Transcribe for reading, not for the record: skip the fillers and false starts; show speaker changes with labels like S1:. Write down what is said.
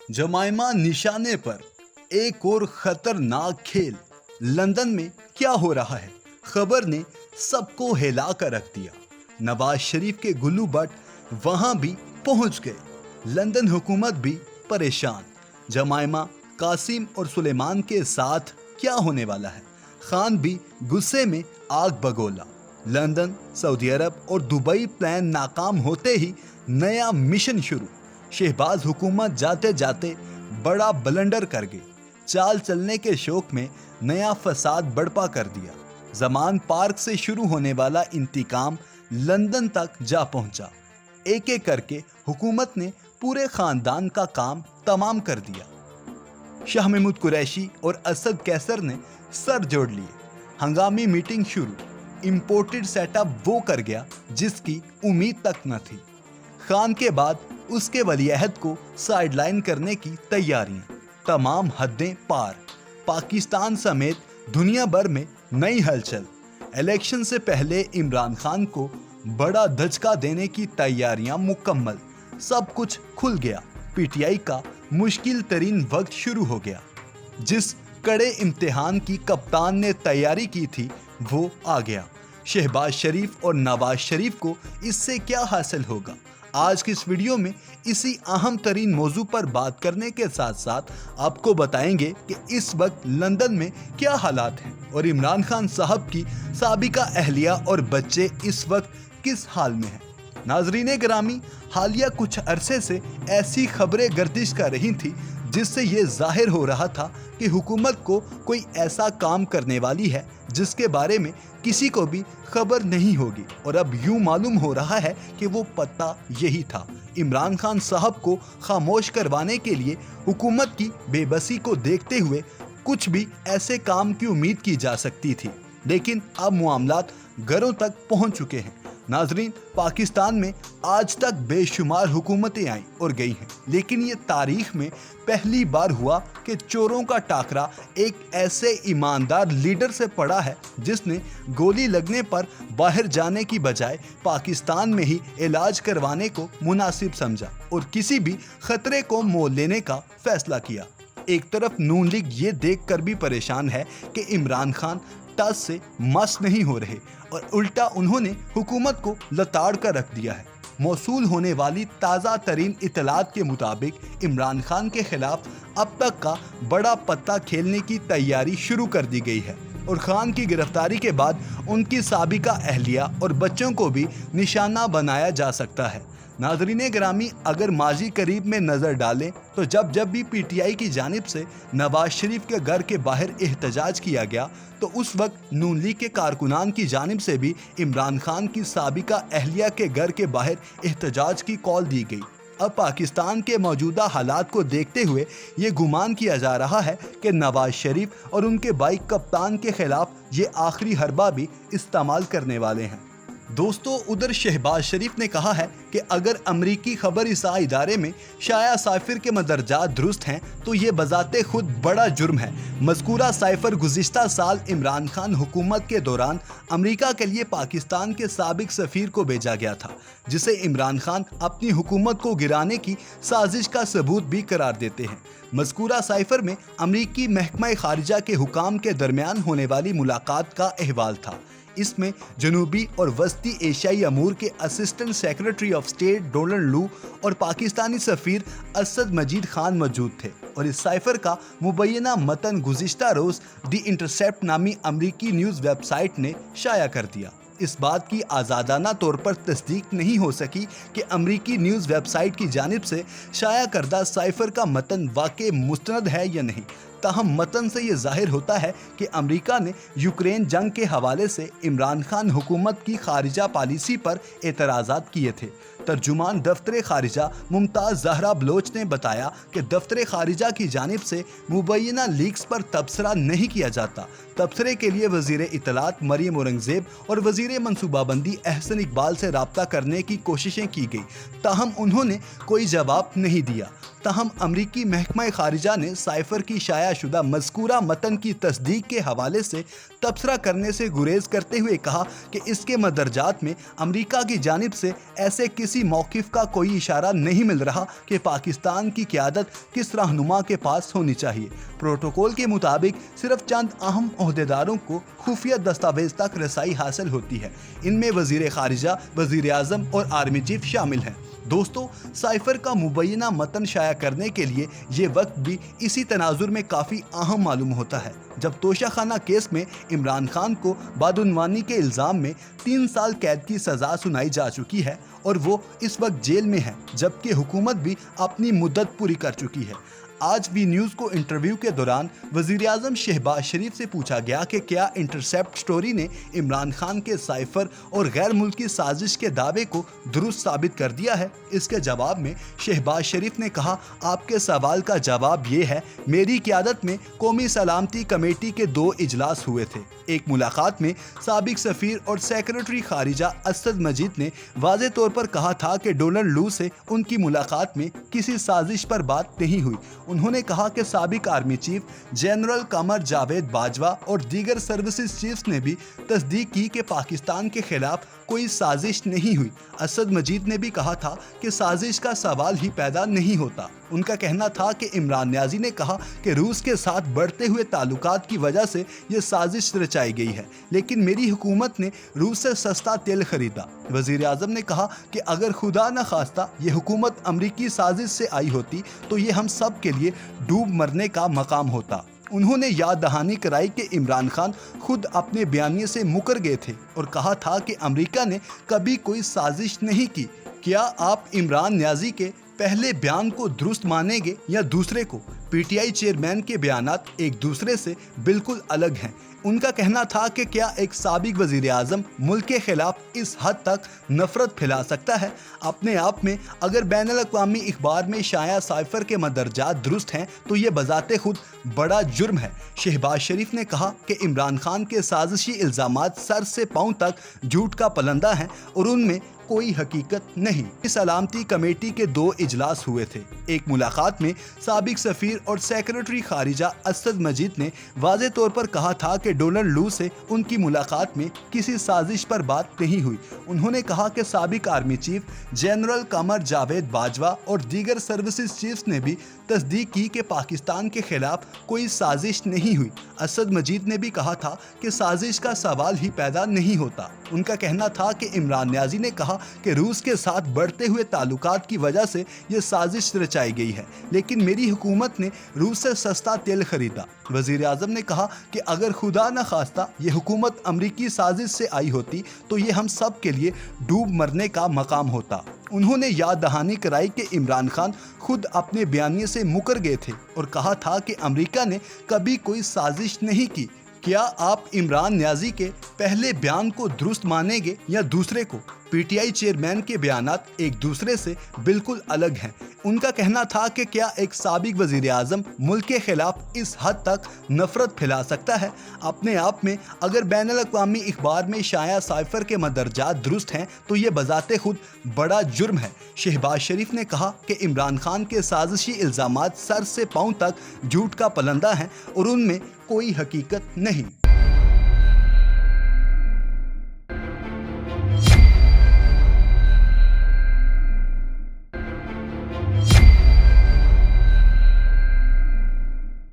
S1: जमाइमा निशाने पर एक और खतरनाक खेल। लंदन में क्या हो रहा है, खबर ने सबको हिला कर रख दिया। नवाज शरीफ के गुल्लू भट्ट वहां भी पहुंच गए। लंदन हुकूमत भी परेशान। जमाइमा, कासिम और सुलेमान के साथ क्या होने वाला है? खान भी गुस्से में आग बगोला। लंदन, सऊदी अरब और दुबई प्लान नाकाम होते ही नया मिशन शुरू। शहबाज हुकूमत जाते जाते बड़ा ब्लंडर कर गई। चाल चलने के शौक में नया फसाद बड़पा कर दिया। जमान पार्क से शुरू होने वाला इंतकाम लंदन तक जा पहुंचा। एक एक करके हुकूमत ने पूरे खानदान का काम तमाम कर दिया। शाह महमूद कुरैशी और असद कैसर ने सर जोड़ लिए। हंगामी मीटिंग शुरू। इंपोर्टेड सेटअप वो कर गया जिसकी उम्मीद तक न थी। खान के बाद उसके वलीअहद को साइडलाइन करने की तैयारियां, तमाम हदें पार। पाकिस्तान समेत दुनिया भर में नई हलचल। इलेक्शन से पहले इमरान खान को बड़ा धचका देने की तैयारियां मुकम्मल। सब कुछ खुल गया। पीटीआई का मुश्किल तरीन वक्त शुरू हो गया। जिस कड़े इम्तिहान की कप्तान ने तैयारी की थी वो आ गया। शहबाज शरीफ और नवाज शरीफ को इससे क्या हासिल होगा? आज की इस वीडियो में इसी अहम तरीन मौजू पर बात करने के साथ साथ आपको बताएंगे कि इस वक्त लंदन में क्या हालात हैं और इमरान खान साहब की साबिका अहलिया और बच्चे इस वक्त किस हाल में हैं। नाजरीन गिरामी, हालिया कुछ अरसे से ऐसी खबरें गर्दिश कर रही थी जिससे ये जाहिर हो रहा था कि हुकूमत को कोई ऐसा काम करने वाली है जिसके बारे में किसी को भी खबर नहीं होगी, और अब यूं मालूम हो रहा है कि वो पता यही था। इमरान खान साहब को खामोश करवाने के लिए हुकूमत की बेबसी को देखते हुए कुछ भी ऐसे काम की उम्मीद की जा सकती थी, लेकिन अब मामलात घरों तक पहुंच चुके हैं। नाजरीन, पाकिस्तान में आज तक बेशुमार हुकूमतें आई और गई हैं, लेकिन ये तारीख में पहली बार हुआ कि चोरों का टाकरा एक ऐसे ईमानदार लीडर से पड़ा है जिसने गोली लगने पर बाहर जाने की बजाय पाकिस्तान में ही इलाज करवाने को मुनासिब समझा और किसी भी खतरे को मोल लेने का फैसला किया। एक तरफ नून लीग ये देखकर भी परेशान है कि इमरान खान टस से मस नहीं हो रहे और उल्टा उन्होंने हुकूमत को लताड़ कर रख दिया है। मौसूल होने वाली ताज़ा तरीन इतलात के मुताबिक इमरान खान के खिलाफ अब तक का बड़ा पत्ता खेलने की तैयारी शुरू कर दी गई है और खान की गिरफ्तारी के बाद उनकी साबिका अहलिया और बच्चों को भी निशाना बनाया जा सकता है। नाजरीन गिरामी, अगर माजी करीब में नज़र डालें तो जब भी पीटीआई की जानिब से नवाज शरीफ के घर के बाहर एहतजाज किया गया तो उस वक्त नून लीग के कारकुनान की जानिब से भी इमरान खान की साबिका अहलिया के घर के बाहर एहतजाज की कॉल दी गई। अब पाकिस्तान के मौजूदा हालात को देखते हुए ये गुमान किया जा रहा है कि नवाज शरीफ और उनके भाई कप्तान के खिलाफ ये आखिरी हरबा भी इस्तेमाल करने वाले हैं। दोस्तों, उधर शहबाज शरीफ ने कहा है कि अगर अमरीकी खबर इसा इदारे में शाया साइफर के मदरजात दुरुस्त हैं तो ये बजाते खुद बड़ा जुर्म है। मज़कूरा साइफर गुज़िश्ता साल इमरान खान हुकूमत के दौरान अमरीका के लिए पाकिस्तान के साबिक सफ़ीर को भेजा गया था, जिसे इमरान खान अपनी हुकूमत को गिराने की साजिश का सबूत भी करार देते हैं। मज़कूरा साइफर में अमरीकी महकमा खारिजा के हुकाम के दरमियान होने वाली मुलाकात का अहवाल था। इसमें जनूबी और वस्ती एशियाई अमूर के assistant secretary of state Donald लू और पाकिस्तानी सफ़ीर असद मजीद खान मौजूद थे और इस साइफर का मुबैना मतन गुज़िश्ता रोज़ दी इंटरसेप्ट नामी अमरीकी न्यूज़ वेबसाइट ने शाया कर दिया। इस बात की आज़ादाना तौर पर तस्दीक नहीं हो सकी कि अमरीकी न्यूज़ वेबसाइट की जानिब से शाया करदा साइफर का मतन वाकई मुस्तनद है या नहीं। ताहम मतन से ये जाहिर होता है कि अमरीका ने यूक्रेन जंग के हवाले से इमरान खान हुकूमत की खारिजा पॉलिसी पर एतराज़ात किए थे। तर्जुमान दफ्तर खारिजा मुमताज़ ज़हरा बलोच ने बताया कि दफ्तर खारिजा की जानिब से मुबैना लीक्स पर तबसरा नहीं किया जाता। तबसरे के लिए वज़ीर इत्तलात मरियम औरंगज़ेब और वज़ीर मनसूबाबंदी अहसन इकबाल से रब्ता करने की कोशिशें की गई, ताहम उन्होंने कोई जवाब नहीं दिया। ताहम अमरीकी महकमा खारिजा ने साइफर की शाया शुदा मज़कूरा मतन की तस्दीक के हवाले से तबसरा करने से गुरेज करते हुए कहा कि इसके मदरजात में अमेरिका की जानिब से ऐसे किसी मौक़िफ़ का कोई इशारा नहीं मिल रहा कि पाकिस्तान की क़यादत किस रहनुमा के पास होनी चाहिए। प्रोटोकॉल के मुताबिक सिर्फ चंद अहम ओहदेदारों को खुफिया दस्तावेज तक रसाई हासिल होती है। इनमें वज़ीर ख़ारिजा, वज़ीर आज़म और आर्मी चीफ शामिल हैं। दोस्तों, साइफर का मुबैना मतन शाया करने के लिए ये वक्त भी इसी तनाजुर में काफ़ी अहम मालूम होता है जब तोशाखाना केस में इमरान खान को बदउनवानी के इल्ज़ाम में 3 साल कैद की सज़ा सुनाई जा चुकी है और वो इस वक्त जेल में है, जबकि हुकूमत भी अपनी मुद्दत पूरी कर चुकी है। आज वी न्यूज़ को इंटरव्यू के दौरान वज़ीर आज़म शहबाज शरीफ से पूछा गया कि क्या इंटरसेप्ट स्टोरी ने इमरान खान के साइफर और गैर मुल्की साजिश के दावे को दुरुस्त साबित कर दिया है। इसके जवाब में शहबाज शरीफ ने कहा, आपके सवाल का जवाब ये है, मेरी क़यादत में कौमी सलामती कमेटी के 2 इजलास हुए थे। एक मुलाकात में साबिक सफ़ीर और सेक्रेटरी ख़ारिजा असद मजीद ने वाज़े तौर पर कहा था कि डोनाल्ड लू से उनकी मुलाकात में किसी साजिश पर बात नहीं हुई। उन्होंने कहा कि साबिक army chief general Qamar Javed Bajwa और दीगर सर्विसेज चीफ्स ने भी तस्दीक की कि पाकिस्तान के खिलाफ कोई साजिश नहीं हुई। असद मजीद ने भी कहा था कि साजिश का सवाल ही पैदा नहीं होता। उनका कहना था कि इमरान न्याजी ने कहा कि रूस के साथ बढ़ते हुए ताल्लुकात की वजह से ये साजिश रचाई गई है, लेकिन मेरी हुकूमत ने रूस से सस्ता तेल खरीदा। वज़ीर आज़म ने कहा कि अगर खुदा न खास्ता ये हुकूमत अमरीकी साजिश से आई होती तो ये हम सब के लिए डूब मरने का मकाम होता। उन्होंने याद दहानी कराई कि इमरान खान खुद अपने बयानिए से मुकर गए थे और कहा था कि अमेरिका ने कभी कोई साजिश नहीं की। क्या आप इमरान न्याजी के पहले बयान को दुरुस्त मानेंगे या दूसरे को? पीटीआई चेयरमैन के बयानात एक दूसरे से बिल्कुल अलग हैं। उनका कहना था कि क्या एक साबिक वज़ीर आज़म मुल्क के खिलाफ इस हद तक नफरत फैला सकता है? अपने आप में अगर बैनुल अक़वामी अखबार में शाया साइफर के मदरजात दुरुस्त हैं तो ये बज़ाते खुद बड़ा जुर्म है। शहबाज शरीफ ने कहा कि इमरान खान के साजिशी इल्ज़ामात सर से पाँव तक झूठ का पलंदा हैं और उनमें कोई हकीकत नहीं। सलामती कमेटी के 2 इजलास हुए थे। एक मुलाकात में साबिक सफ़ीर और सेक्रेटरी ख़ारिजा असद मजीद ने वाज़े तौर पर कहा था कि डोनाल्ड लू से उनकी मुलाकात में किसी साजिश पर बात नहीं हुई। उन्होंने कहा कि साबिक army chief general Qamar Javed Bajwa और दीगर सर्विसेज चीफ्स ने भी तस्दीक की कि पाकिस्तान के खिलाफ कोई साजिश नहीं हुई। असद मजीद ने भी कहा था कि साजिश का सवाल ही पैदा नहीं होता। उनका कहना था कि इमरान न्याजी ने कहा कि रूस के साथ बढ़ते हुए ताल्लुकात की वजह से ये साजिश रचाई गई है, लेकिन मेरी हुकूमत ने रूस से सस्ता तेल खरीदा। वज़ीर आज़म ने कहा कि अगर खुदा न खास्ता ये हुकूमत अमरीकी साजिश से आई होती तो ये हम सब के लिए डूब मरने का मकाम होता। उन्होंने याद दहानी कराई कि इमरान खान खुद अपने बयानिए से मुकर गए थे और कहा था कि अमेरिका ने कभी कोई साजिश नहीं की। क्या आप इमरान न्याजी के पहले बयान को दुरुस्त मानेंगे या दूसरे को? पीटीआई चेयरमैन के बयानात एक दूसरे से बिल्कुल अलग हैं। उनका कहना था कि क्या एक साबिक वज़ीर आज़म मुल्क के खिलाफ इस हद तक नफरत फैला सकता है? अपने आप में अगर बैनुल अक़वामी अखबार में शाया साइफर के मदरजात दुरुस्त हैं तो ये बज़ाते खुद बड़ा जुर्म है। शहबाज शरीफ ने कहा कि इमरान खान के साजिशी इल्ज़ामात सर से पाँव तक झूठ का पलंदा हैं और उनमें कोई हकीकत नहीं।